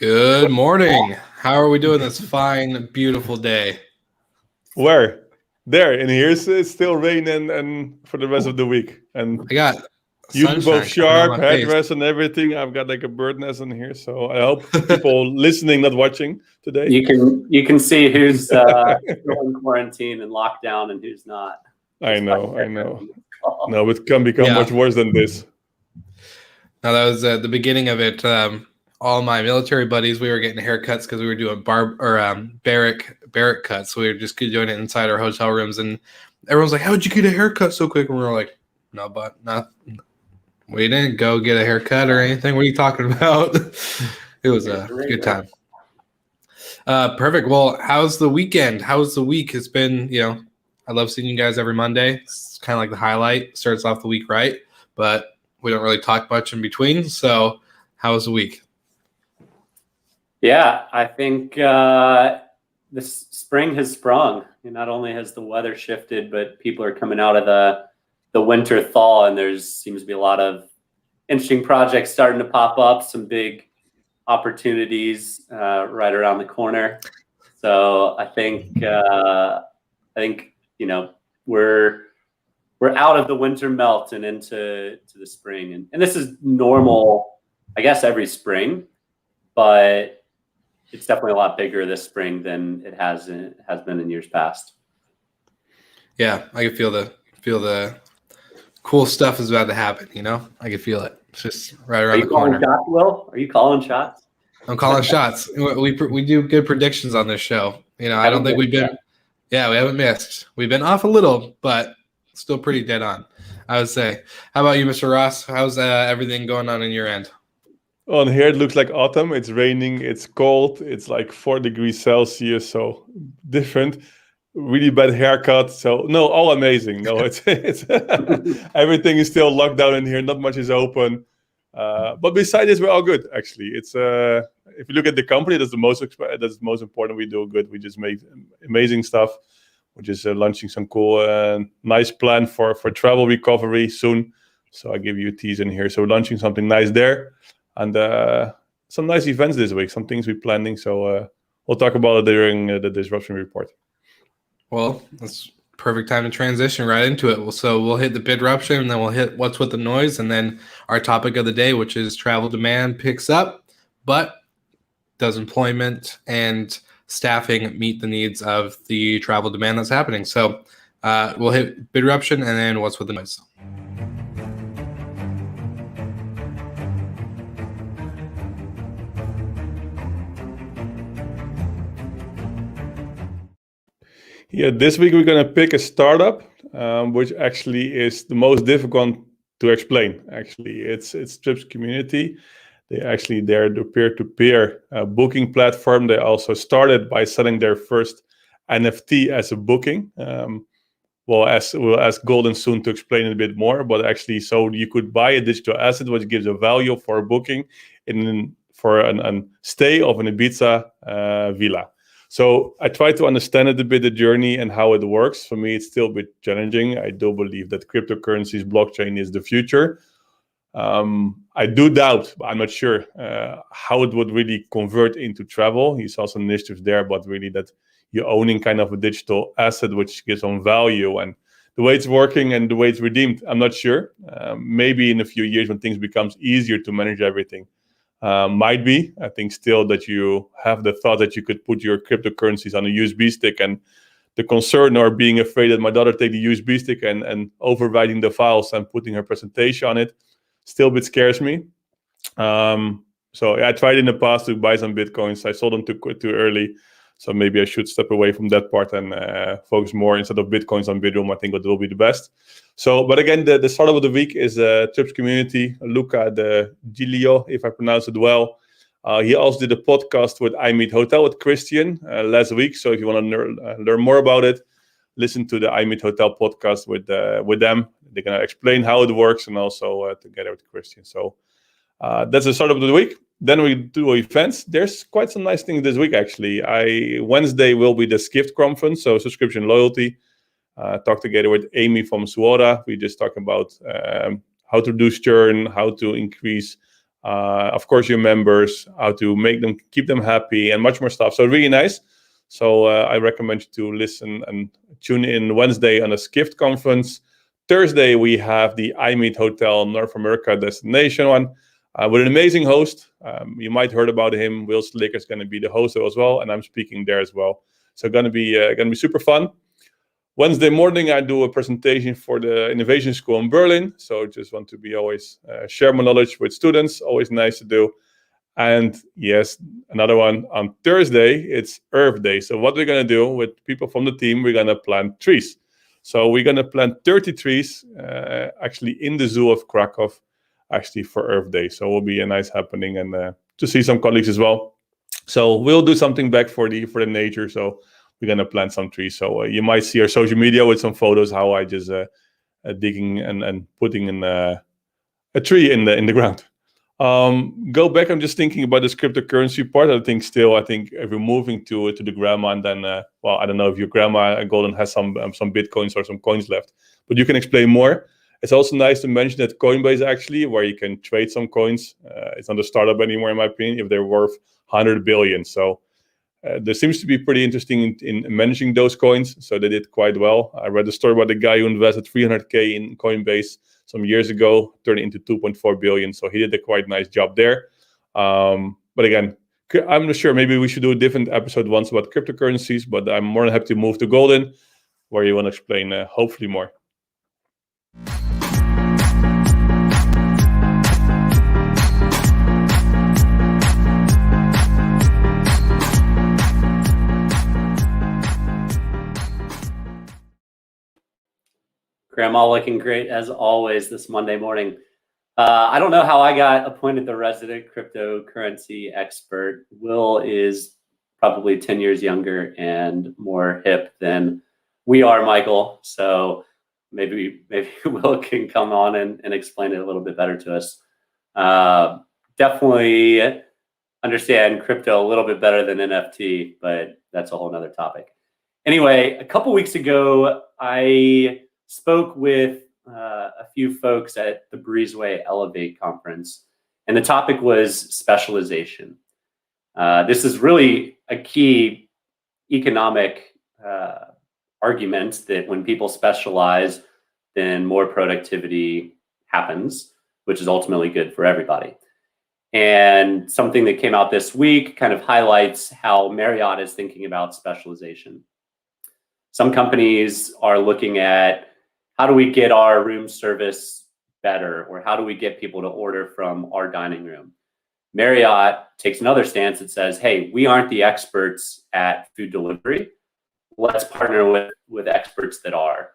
Good morning. How are we doing this fine, beautiful day? Where? There. And here's it's still rain and for the rest of the week. And I got you look both sunshine coming on sharp, my face. headdress and everything. I've got like a bird nest in here. So I hope people listening, not watching today. You can see who's still in quarantine and lockdown and who's not. I know. No, it can become much worse than this. Now that was the beginning of it. All my military buddies, we were getting haircuts because we were doing barrack cuts. So we were just doing it inside our hotel rooms, and everyone's like, "How'd you get a haircut so quick?" And we were like, "No, but we didn't go get a haircut or anything. What are you talking about?" It was a good time. Perfect. Well, how's the weekend? How's the week? It's been, I love seeing you guys every Monday. It's kind of like the highlight. Starts off the week right, but we don't really talk much in between. So how was the week? Yeah, I think this spring has sprung. Not only has the weather shifted, but people are coming out of the winter thaw, and there seems to be a lot of interesting projects starting to pop up, some big opportunities right around the corner. So I think we're out of the winter melt and into the spring, and this is normal, I guess, every spring, but it's definitely a lot bigger this spring than it has been in years past. Yeah, I can feel the cool stuff is about to happen. I can feel it. It's just right around the corner. Shots, Will? Are you calling shots? I'm calling shots. We do good predictions on this show. I don't think we've been. Yeah, we haven't missed. We've been off a little, but still pretty dead on, I would say. How about you, Mr. Ross? How's everything going on in your end? On here, it looks like autumn. It's raining. It's cold. It's like 4 degrees Celsius. So different. Really bad haircut. So no, all amazing. No, it's everything is still locked down in here. Not much is open. But besides this, we're all good. Actually, it's if you look at the company, that's the most important. We do good. We just make amazing stuff. We're just launching some cool, nice plan for travel recovery soon. So I give you a tease in here. So we're launching something nice there, and some nice events this week. Some things we're planning. So we'll talk about it during the disruption report. Well, that's perfect time to transition right into it. So we'll hit the bidruption, and then we'll hit what's with the noise, and then our topic of the day, which is travel demand picks up, but does employment and staffing meet the needs of the travel demand that's happening? So we'll hit bidruption, and then what's with the noise. Yeah, this week we're going to pick a startup, which actually is the most difficult to explain. Actually, it's Trips Community. They're the peer-to-peer booking platform. They also started by selling their first NFT as a booking. We'll ask Golden soon to explain it a bit more. But actually, so you could buy a digital asset, which gives a value for a booking for a stay of an Ibiza villa. So I try to understand it a bit, the journey and how it works. For me, it's still a bit challenging. I do believe that cryptocurrencies, blockchain is the future. I do doubt, but I'm not sure how it would really convert into travel. You saw some initiatives there, but really that you're owning kind of a digital asset which gives some value, and the way it's working and the way it's redeemed, I'm not sure. Maybe in a few years when things becomes easier to manage everything. Might be. I think still that you have the thought that you could put your cryptocurrencies on a USB stick, and the concern or being afraid that my daughter take the USB stick and overwriting the files and putting her presentation on it still a bit scares me. So I tried in the past to buy some Bitcoins. I sold them too early. So maybe I should step away from that part and focus more instead of Bitcoins on Bidroom. I think that will be the best. So, but again, the startup of the week is Trips Community. Luca de Giglio, if I pronounce it well. He also did a podcast with I Meet Hotel with Christian last week. So if you want to learn more about it, listen to the I Meet Hotel podcast with them. They're going to explain how it works and also together with Christian. So that's the startup of the week. Then we do events. There's quite some nice things this week, actually. Wednesday will be the Skift conference, so subscription loyalty. Talk together with Amy from Suora. We just talk about how to reduce churn, how to increase of course, your members, how to keep them happy, and much more stuff. So really nice. So I recommend you to listen and tune in Wednesday on the Skift conference. Thursday, we have the iMeet Hotel North America destination one with an amazing host. You might heard about him. Will Slick is going to be the host as well, and I'm speaking there as well. So going to be super fun. Wednesday morning, I do a presentation for the Innovation School in Berlin. So just want to be always share my knowledge with students. Always nice to do. And yes, another one on Thursday, it's Earth Day. So what we're going to do with people from the team, we're going to plant trees. So we're going to plant 30 trees actually in the zoo of Krakow, actually for Earth Day. So it will be a nice happening and to see some colleagues as well. So we'll do something back for the nature. So we're going to plant some trees. So you might see our social media with some photos how I just digging and putting in a tree in the ground. Go back. I'm just thinking about this cryptocurrency part. I think if we're moving to the grandma, and then I don't know if your grandma Golden has some bitcoins or some coins left, but you can explain more. It's also nice to mention that Coinbase actually, where you can trade some coins, it's not a startup anymore in my opinion, if they're worth 100 billion. So there seems to be pretty interesting in managing those coins. So they did quite well. I read a story about the guy who invested 300K in Coinbase some years ago, turned it into 2.4 billion. So he did a quite nice job there. But again, I'm not sure. Maybe we should do a different episode once about cryptocurrencies, but I'm more than happy to move to Golden, where you want to explain hopefully more. Grandma looking great as always this Monday morning. I don't know how I got appointed the resident cryptocurrency expert. Will is probably 10 years younger and more hip than we are, Michael. So maybe Will can come on and explain it a little bit better to us. Definitely understand crypto a little bit better than NFT, but that's a whole nother topic. Anyway, a couple weeks ago, I spoke with a few folks at the Breezeway Elevate conference, and the topic was specialization. This is really a key economic argument that when people specialize, then more productivity happens, which is ultimately good for everybody. And something that came out this week kind of highlights how Marriott is thinking about specialization. Some companies are looking at how do we get our room service better, or how do we get people to order from our dining room? Marriott takes another stance that says, hey, we aren't the experts at food delivery. Let's partner with experts that are.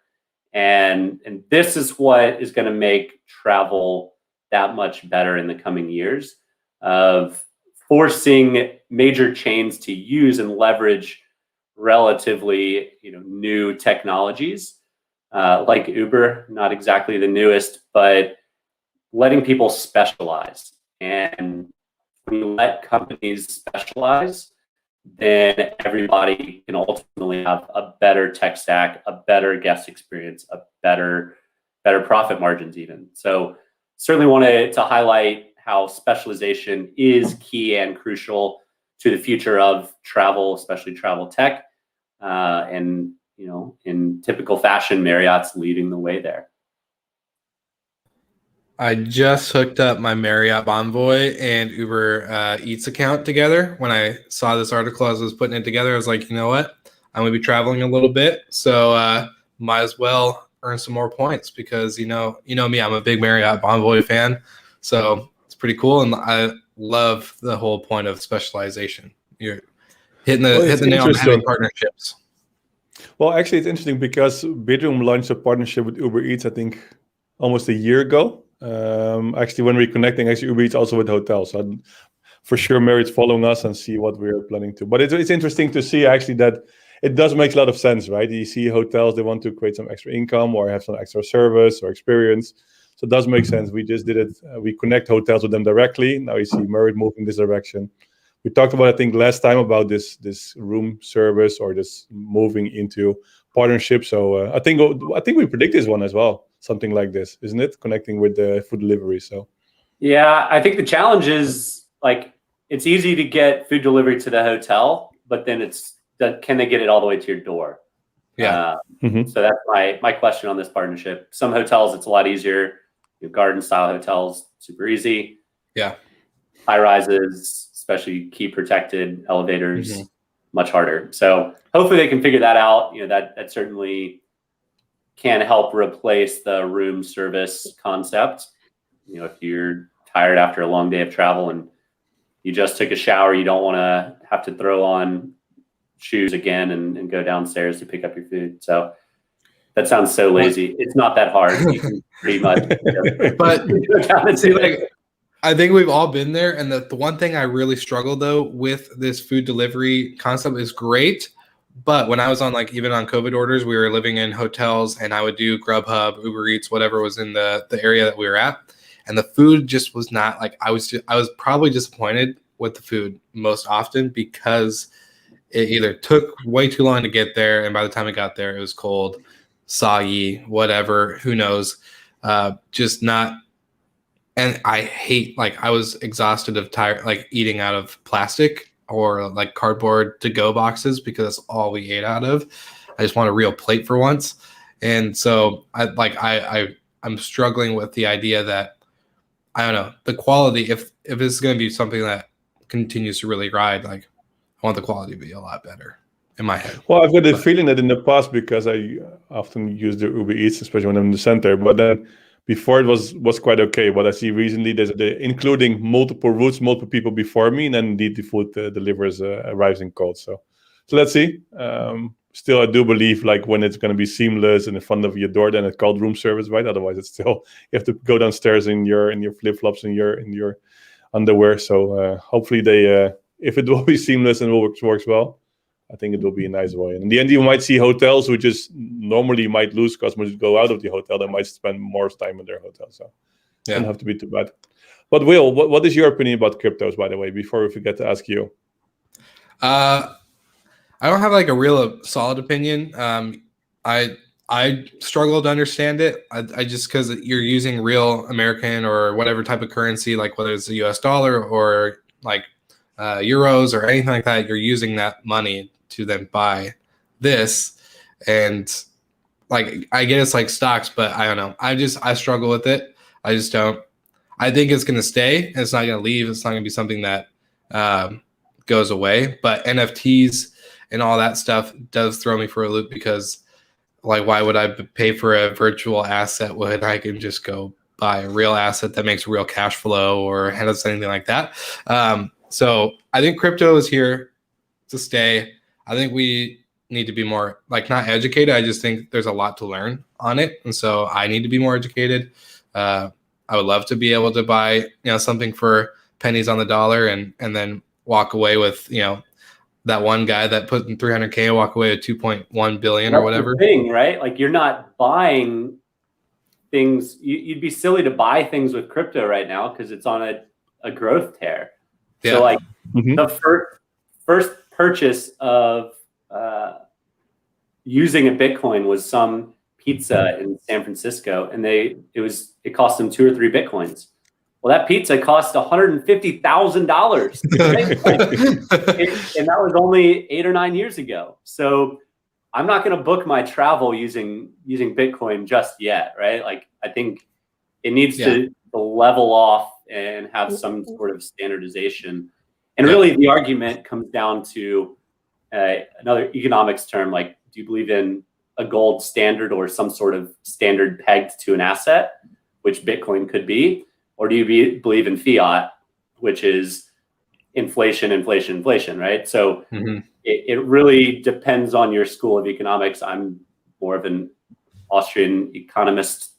And this is what is going to make travel that much better in the coming years, of forcing major chains to use and leverage relatively new technologies. Like Uber, not exactly the newest, but letting people specialize. And when you let companies specialize, then everybody can ultimately have a better tech stack, a better guest experience, a better profit margins even. So certainly wanted to highlight how specialization is key and crucial to the future of travel, especially travel tech. And in typical fashion, Marriott's leading the way there. I just hooked up my Marriott Bonvoy and Uber Eats account together. When I saw this article as I was putting it together, I was like, you know what? I'm going to be traveling a little bit, so might as well earn some more points because, you know me, I'm a big Marriott Bonvoy fan. So it's pretty cool, and I love the whole point of specialization. You're hitting the nail on the head, partnerships. Well, actually, it's interesting because Bidroom launched a partnership with Uber Eats, I think, almost a year ago. Actually, when we're connecting, Uber Eats also with hotels. So for sure, Marriott's following us and see what we're planning to. But it's interesting to see actually that it does make a lot of sense, right? You see hotels, they want to create some extra income or have some extra service or experience. So it does make sense. We just did it. We connect hotels with them directly. Now you see Marriott moving this direction. We talked about, I think, last time about this room service or this moving into partnership. So I think we predict this one as well. Something like this, isn't it? Connecting with the food delivery. So Yeah, I think the challenge is like it's easy to get food delivery to the hotel, but then can they get it all the way to your door? Yeah. So that's my question on this partnership. Some hotels it's a lot easier. Garden style hotels, super easy. Yeah. High rises, especially key protected elevators, much harder. So hopefully they can figure that out. That certainly can help replace the room service concept. If you're tired after a long day of travel and you just took a shower, you don't want to have to throw on shoes again and go downstairs to pick up your food. So that sounds so lazy. It's not that hard. You can pretty much but see, like, I think we've all been there. And the one thing I really struggle though with this food delivery concept is great. But when I was on even on COVID orders, we were living in hotels and I would do Grubhub, Uber Eats, whatever was in the area that we were at. And the food just was not I was probably disappointed with the food most often because it either took way too long to get there. And by the time it got there, it was cold, soggy, whatever, who knows, just not. And I hate, I was exhausted of eating out of plastic or cardboard to-go boxes because that's all we ate out of. I just want a real plate for once. And so I'm struggling with the idea that, I don't know, the quality, if it's going to be something that continues to really ride, I want the quality to be a lot better in my head. Well, I've got the feeling that in the past, because I often use the Uber Eats, especially when I'm in the center, but then before it was quite okay. What I see recently, there's including multiple routes, multiple people before me, and then indeed the food arrives in cold. So let's see. Still, I do believe when it's going to be seamless and in front of your door, then it's called room service, right? Otherwise, it's still you have to go downstairs in your flip flops and your underwear. So hopefully if it will be seamless and works well, I think it will be a nice way. And in the end, you might see hotels who just normally might lose customers who go out of the hotel. They might spend more time in their hotel. So it doesn't have to be too bad. But Will, what is your opinion about cryptos, by the way, before we forget to ask you? I don't have a real solid opinion. I struggle to understand it. I just because you're using real American or whatever type of currency, whether it's the US dollar or euros or anything like that, you're using that money to then buy this. And I get it's stocks, but I don't know. I struggle with it. I just don't. I think it's going to stay. It's not going to leave. It's not going to be something that goes away. But NFTs and all that stuff does throw me for a loop because why would I pay for a virtual asset when I can just go buy a real asset that makes real cash flow or has anything like that? So I think crypto is here to stay. I think we need to be more not educated. I just think there's a lot to learn on it. And so I need to be more educated. I would love to be able to buy, something for pennies on the dollar and then walk away with, that one guy that put in 300K and walk away with 2.1 billion or whatever. That's the thing, right? You're not buying things. You'd be silly to buy things with crypto right now because it's on a growth tear. Yeah. So the first purchase of using a Bitcoin was some pizza in San Francisco, and it cost them 2 or 3 Bitcoins. Well, that pizza cost $150,000, and that was only 8 or 9 years ago. So I'm not going to book my travel using Bitcoin just yet, right? I think it needs to level off and have some sort of standardization. And really, the argument comes down to another economics term, do you believe in a gold standard or some sort of standard pegged to an asset, which Bitcoin could be? Or do you believe in fiat, which is inflation, right? So it really depends on your school of economics. I'm more of an Austrian economist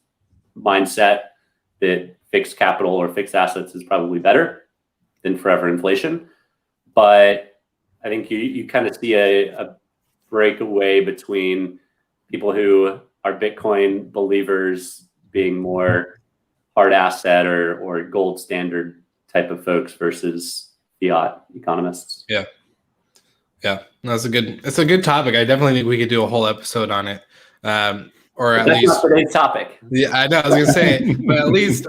mindset that fixed capital or fixed assets is probably better than forever inflation. But I think you kind of see a breakaway between people who are Bitcoin believers being more hard asset or gold standard type of folks versus fiat economists. Yeah. It's a good topic. I definitely think we could do a whole episode on it. or at That's least not today's topic. yeah, I know I was gonna say, but at least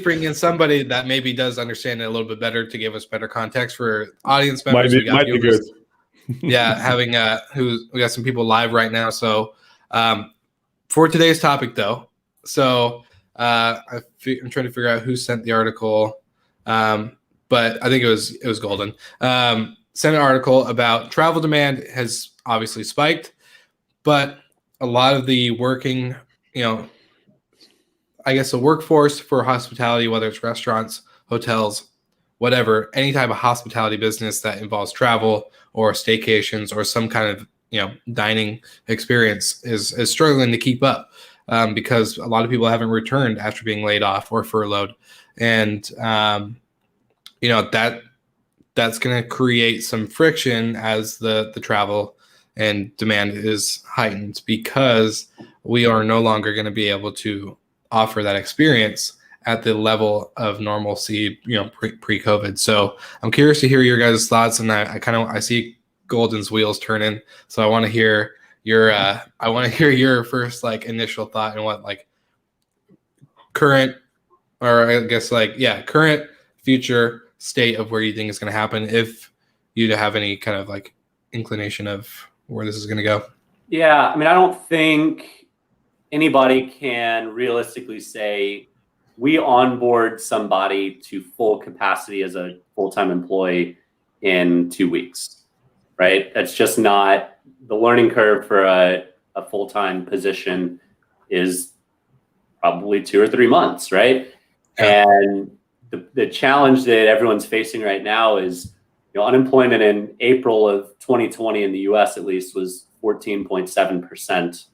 bring in somebody that maybe does understand it a little bit better to give us better context for audience members. Might be good. Yeah, having we got some people live right now. So for today's topic though, so I'm trying to figure out who sent the article, but I think it was Golden. Sent an article about travel demand has obviously spiked, but a lot of the working, I guess the workforce for hospitality, whether it's restaurants, hotels, whatever, any type of hospitality business that involves travel or staycations or some kind of dining experience is struggling to keep up because a lot of people haven't returned after being laid off or furloughed, and that's going to create some friction as the travel and demand is heightened because we are no longer going to be able to offer that experience at the level of normalcy, pre-COVID. So I'm curious to hear your guys' thoughts, and I see Golden's wheels turning. So I want to hear your first initial thought and what current, or I guess current, future state of where you think is going to happen, if you have any kind of inclination of where this is going to go. Yeah, I mean, I don't think anybody can realistically say we onboard somebody to full capacity as a full-time employee in 2 weeks, right? That's just not the learning curve for a full-time position is probably 2 or 3 months, right? Yeah. And the challenge that everyone's facing right now is, unemployment in April of 2020 in the US at least was 14.7%.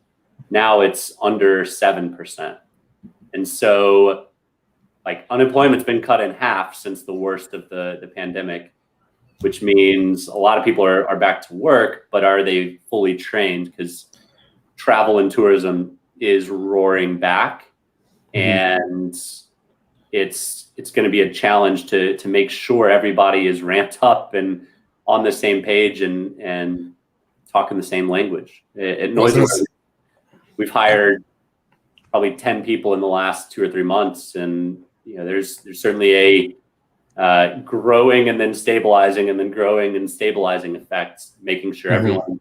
Now it's under 7%. And so unemployment's been cut in half since the worst of the pandemic, which means a lot of people are back to work, but are they fully trained? Because travel and tourism is roaring back, and it's going to be a challenge to make sure everybody is ramped up and on the same page and talking the same language. At Noise, we've hired probably 10 people in the last 2 or 3 months, and there's certainly a growing and then stabilizing and then growing and stabilizing effect, making sure everyone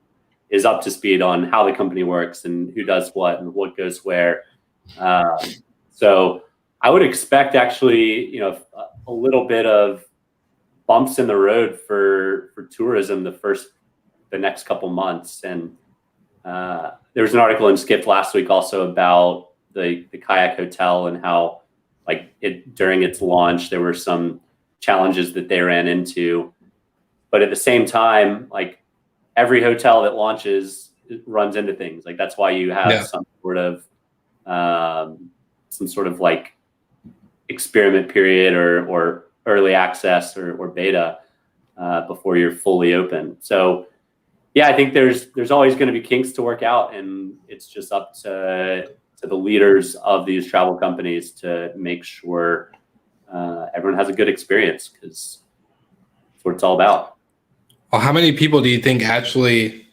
is up to speed on how the company works and who does what and what goes where. So I would expect actually, a little bit of bumps in the road for tourism the next couple months. And there was an article in Skift last week also about the Kayak Hotel and how during its launch, there were some challenges that they ran into. But at the same time, every hotel that launches runs into things. That's why you have some sort of experiment period or early access or beta before you're fully open. So yeah, I think there's always going to be kinks to work out, and it's just up to the leaders of these travel companies to make sure everyone has a good experience, because that's what it's all about. Well, how many people do you think actually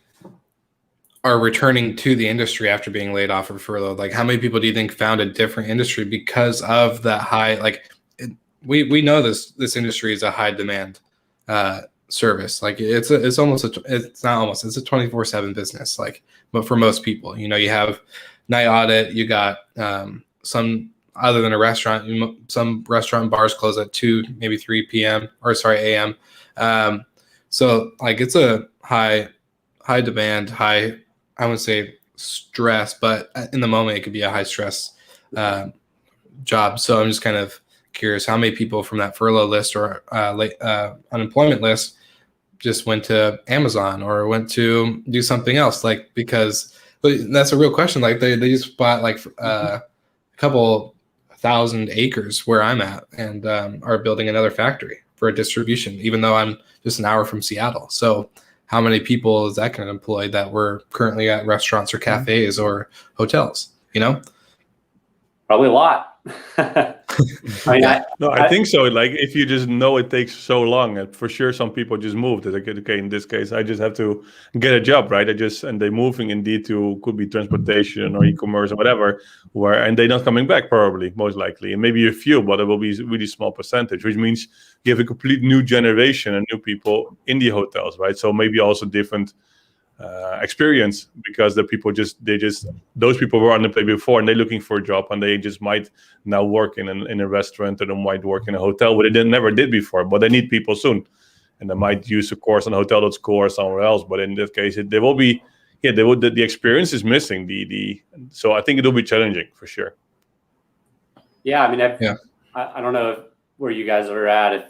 are returning to the industry after being laid off or furloughed? How many people do you think found a different industry because of that high? We know this industry is a high demand service. It's a 24/7 business. But for most people, you have night audit. You got some, other than a restaurant, some restaurant and bars close at 2, maybe 3 p.m. a.m. So it's a high demand, I wouldn't say stress, but in the moment it could be a high stress job. So I'm just kind of curious how many people from that furlough list or unemployment list just went to Amazon or went to do something else, because that's a real question. They just bought a couple 1,000 acres where I'm at and are building another factory for a distribution, even though I'm just an hour from Seattle. So how many people is that going to employ that were currently at restaurants or cafes or hotels? Probably a lot. I mean, I think so. Like if you just know it takes so long, and for sure some people just move. They're like, okay, in this case, I just have to get a job, right? And they're moving indeed to could be transportation or e-commerce or whatever, and they're not coming back probably, most likely, and maybe a few, but it will be a really small percentage, which means you have a complete new generation and new people in the hotels, right? So maybe also different experience, because the people those people were unemployed before and they're looking for a job, and they just might now work in a restaurant, or they might work in a hotel, what they never did before, but they need people soon, and they might use a course on hotel.school or somewhere else. But in that case, they will be, the experience is missing. So I think it will be challenging for sure. Yeah, I mean, I don't know where you guys are at, if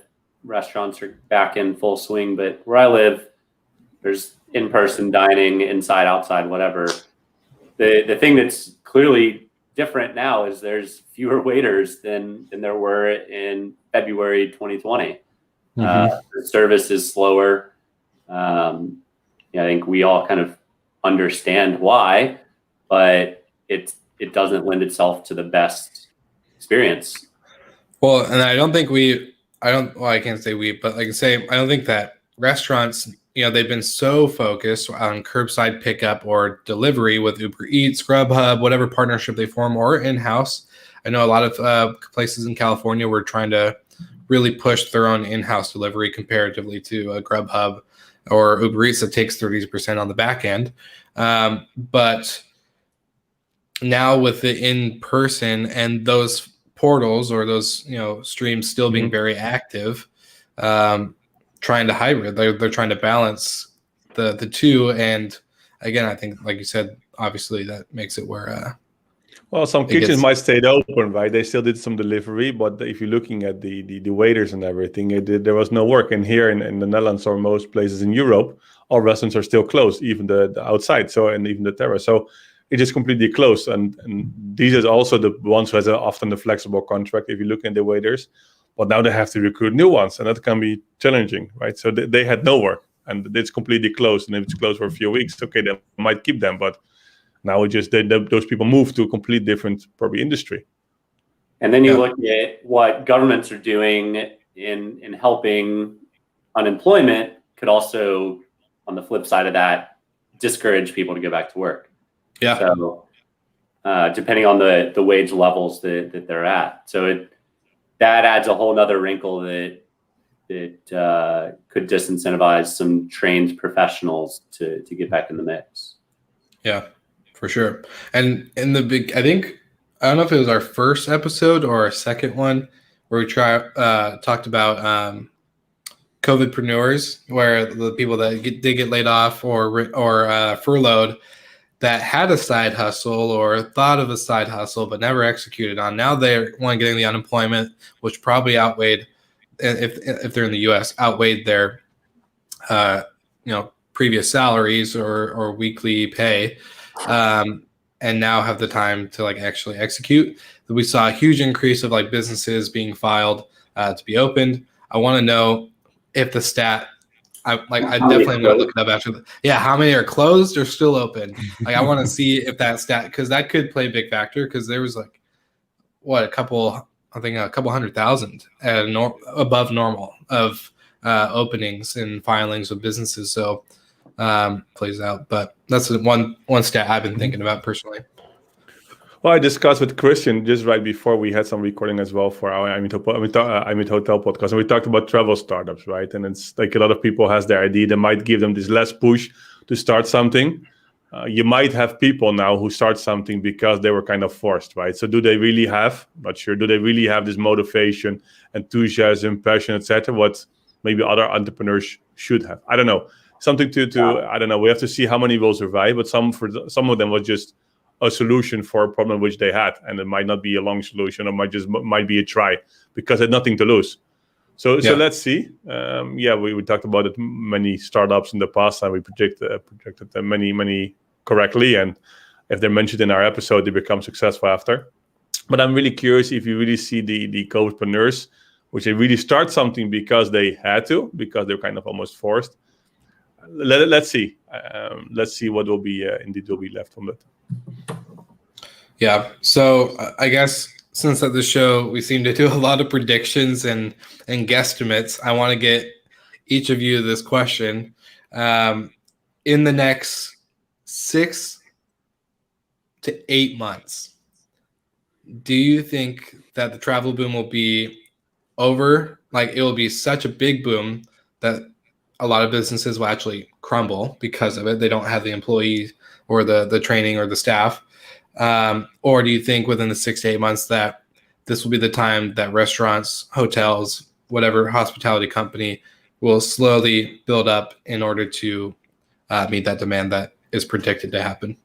restaurants are back in full swing, but where I live, there's in-person dining, inside, outside, whatever. The thing that's clearly different now is there's fewer waiters than there were in February 2020. The service is slower. I think we all kind of understand why, but it doesn't lend itself to the best experience. Well, and I can't say we, but I don't think that restaurants, they've been so focused on curbside pickup or delivery with Uber Eats, Grubhub, whatever partnership they form, or in-house. I know a lot of places in California were trying to really push their own in-house delivery comparatively to Grubhub or Uber Eats that takes 30% on the back end. But now with the in-person and those portals or those streams still being very active, trying to hybrid, they're trying to balance the two. And again, I think, like you said, obviously that makes it where well, some kitchens might stay open, right? They still did some delivery, but if you're looking at the waiters and everything, there was no work. And here in the Netherlands or most places in Europe, all restaurants are still closed, even the outside, and even the terrace. So it is completely closed. And these are also the ones who has often the flexible contract, if you look at the waiters. But now they have to recruit new ones, and that can be challenging, right? So they had no work, and it's completely closed. And if it's closed for a few weeks, okay, they might keep them. But now it just those people move to a complete different probably industry. And then you look at what governments are doing in helping unemployment, could also, on the flip side of that, discourage people to go back to work. Yeah. So depending on the wage levels that they're at, so that adds a whole nother wrinkle that could disincentivize some trained professionals to get back in the mix. Yeah, for sure. And in the I don't know if it was our first episode or our second one where we talked about COVIDpreneurs, where the people that did get laid off or furloughed, that had a side hustle or thought of a side hustle but never executed on. Now they're getting the unemployment, which probably outweighed, if they're in the U.S., outweighed their previous salaries or weekly pay, and now have the time to actually execute. We saw a huge increase of businesses being filed to be opened. I want to know if the stat. I definitely am going to look it up after. How many are closed or still open? I want to see if that stat, because that could play a big factor, because there was a couple 100,000 above normal of openings and filings of businesses. So plays out, but that's one stat I've been thinking about personally. Well, I discussed with Christian just right before we had some recording as well for our I Meet Hotel podcast, and we talked about travel startups, right? And it's a lot of people has their idea. They might give them this less push to start something. You might have people now who start something because they were kind of forced, right? So do they really have? Not sure. Do they really have this motivation, enthusiasm, passion, etc.? What maybe other entrepreneurs should have? I don't know. Something to I don't know. We have to see how many will survive, but some of them was just a solution for a problem which they had, and it might not be a long solution, or might be a try because they had nothing to lose. So let's see. We talked about it, many startups in the past, and we projected many correctly, and if they're mentioned in our episode, they become successful after. But I'm really curious if you really see the COVIDpreneurs, which they really start something because they had to, because they're kind of almost forced. Let's see. Let's see what will be indeed will be left from it. Yeah. So I guess since at the show we seem to do a lot of predictions and guesstimates, I want to get each of you this question. In the next 6 to 8 months, do you think that the travel boom will be over? Like, it will be such a big boom that a lot of businesses will actually crumble because of it. They don't have the employees or the training or the staff. Or do you think within the 6 to 8 months that this will be the time that restaurants, hotels, whatever hospitality company will slowly build up in order to meet that demand that is predicted to happen?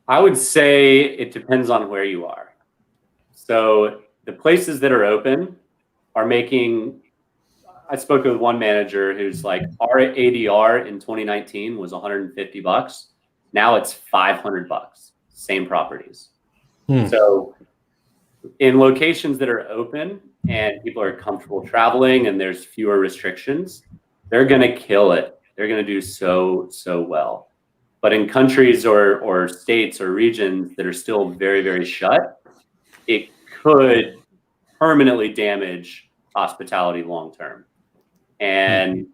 I would say it depends on where you are. So the places that are open are making, I spoke with one manager who's like, our ADR in 2019 was $150. Now it's $500, same properties. So in locations that are open and people are comfortable traveling and there's fewer restrictions, they're going to kill it. They're going to do so well. But in countries or states or regions that are still very, very shut, it could permanently damage hospitality long term. And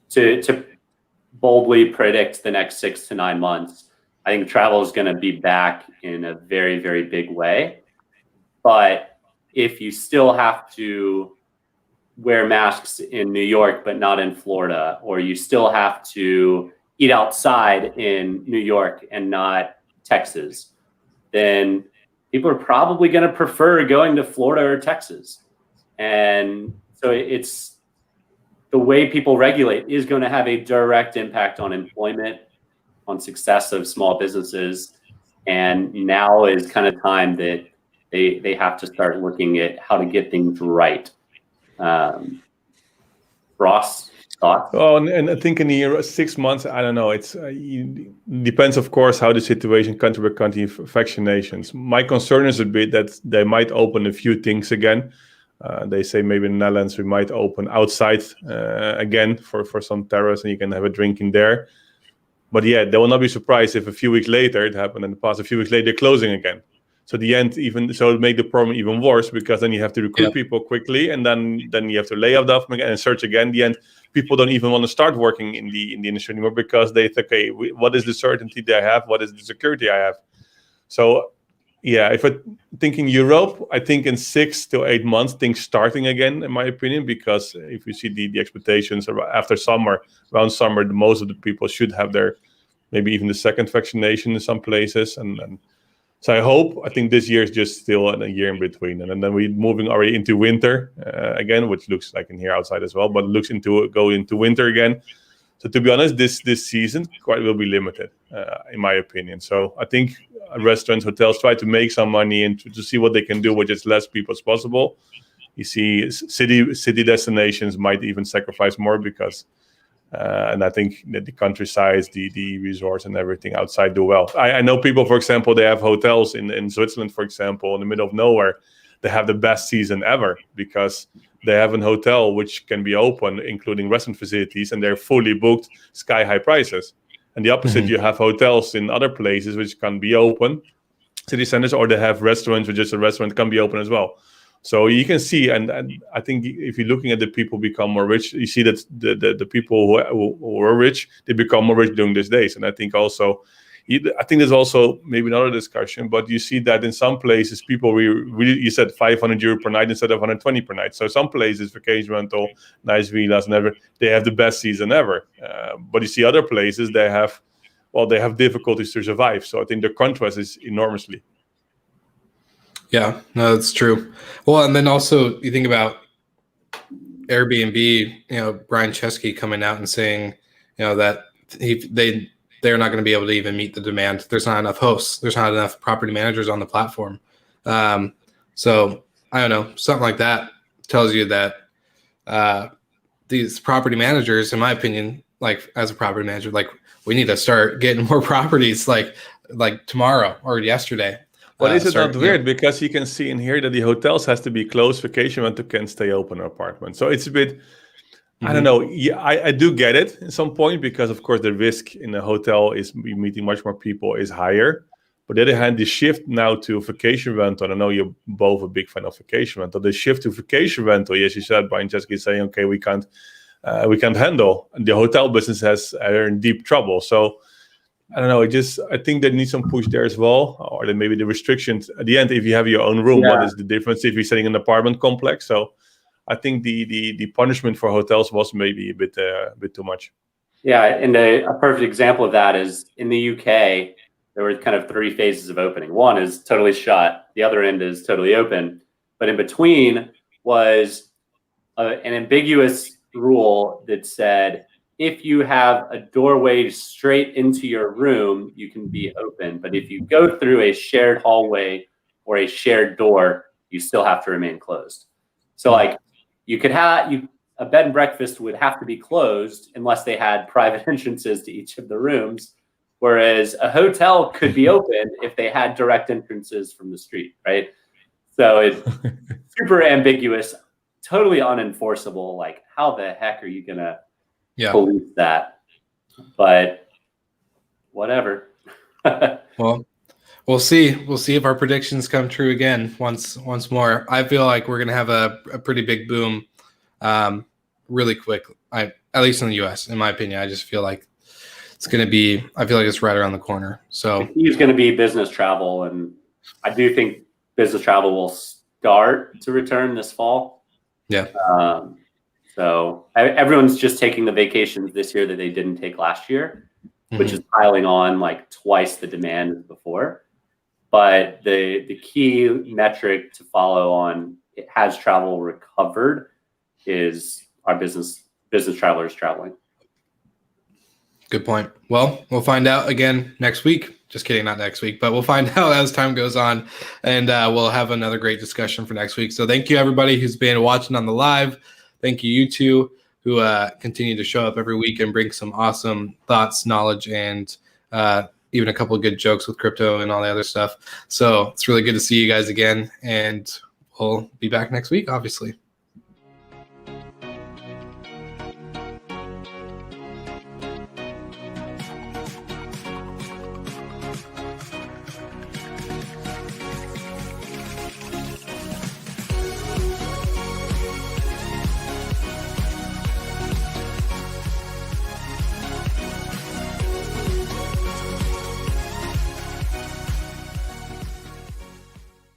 to boldly predict the next 6 to 9 months, I think travel is going to be back in a very, very big way. But if you still have to wear masks in New York but not in Florida, or you still have to eat outside in New York and not Texas, then people are probably going to prefer going to Florida or Texas. And so it's the way people regulate is going to have a direct impact on employment, on success of small businesses. And now is kind of time that they have to start looking at how to get things right. Ross? Oh, and I think in the year 6 months, I don't know. It depends, of course, how the situation country by country vaccinations. My concern is a bit that they might open a few things again. They say maybe in the Netherlands we might open outside again for some terrace, and you can have a drink in there. But yeah, they will not be surprised if a few weeks later, it happened in the past, a few weeks later, they're closing again. So the end, it'll make the problem even worse, because then you have to recruit people quickly, and then you have to lay off them again and search again. The end, people don't even want to start working in the industry anymore, because they think, okay, what is the certainty that I have? What is the security I have? So yeah, if I'm thinking Europe, I think in 6 to 8 months, things starting again, in my opinion, because if you see the expectations after summer, around summer, most of the people should have their, maybe even the second vaccination in some places. And so I think this year is just still a year in between. And then we're moving already into winter again, which looks like in here outside as well, but it looks go into winter again. So to be honest, this season quite will be limited, in my opinion. So I think restaurants, hotels try to make some money and to see what they can do with as less people as possible. You see city destinations might even sacrifice more because, and I think that the countryside, the resorts and everything outside do well. I know people, for example, they have hotels in Switzerland, for example, in the middle of nowhere. They have the best season ever because they have a hotel which can be open, including restaurant facilities, and they're fully booked, sky-high prices. And the opposite, you have hotels in other places which can be open, city centers, or they have restaurants which just a restaurant can be open as well. So you can see, and I think if you're looking at the people become more rich, you see that the people who are rich, they become more rich during these days. And I think also, I think there's also maybe another discussion, but you see that in some places, people really you said €500 per night instead of 120 per night. So some places, vacation rental, nice villas, and they have the best season ever. But you see other places, they have difficulties to survive. So I think the contrast is enormously. Yeah, no, that's true. Well, and then also you think about Airbnb, Brian Chesky coming out and saying, that they're not going to be able to even meet the demand. There's not enough hosts. There's not enough property managers on the platform. So I don't know, something like that tells you that these property managers, in my opinion, like as a property manager, like we need to start getting more properties like tomorrow or yesterday. But is it not weird? Because you can see in here that the hotels has to be closed, vacation rental can stay open, or apartment. So it's a bit, I don't know. Yeah, I do get it at some point because, of course, the risk in a hotel is meeting much more people is higher. On the other hand, the shift now to vacation rental, and I know you're both a big fan of vacation rental. The shift to vacation rental, yes, you said, Brian, just saying, okay, we can't handle. And the hotel business are in deep trouble. So I don't know. I think there needs some push there as well, or then maybe the restrictions at the end. If you have your own room, what is the difference if you're staying in an apartment complex? So I think the punishment for hotels was maybe a bit too much. Yeah, and a perfect example of that is in the UK. There were kind of 3 phases of opening. One is totally shut. The other end is totally open. But in between was an ambiguous rule that said, if you have a doorway straight into your room, you can be open. But if you go through a shared hallway or a shared door, you still have to remain closed. So like you could have a bed and breakfast would have to be closed unless they had private entrances to each of the rooms. Whereas a hotel could be open if they had direct entrances from the street, right? So it's super ambiguous, totally unenforceable. Like, how the heck are you gonna police that? But whatever. Well, we'll see. We'll see if our predictions come true again once more. I feel like we're gonna have a pretty big boom, really quick. At least in the U.S., in my opinion. I just feel like it's going to be, I feel like it's right around the corner. So it's going to be business travel. And I do think business travel will start to return this fall. Yeah. So everyone's just taking the vacations this year that they didn't take last year, which is piling on like twice the demand as before. But the key metric to follow on, has travel recovered, is our business travelers traveling. Good point. Well, we'll find out again next week. Just kidding, not next week, but we'll find out as time goes on, and we'll have another great discussion for next week. So thank you, everybody who's been watching on the live. Thank you two who continue to show up every week and bring some awesome thoughts, knowledge, and even a couple of good jokes with crypto and all the other stuff. So it's really good to see you guys again, and we'll be back next week, obviously.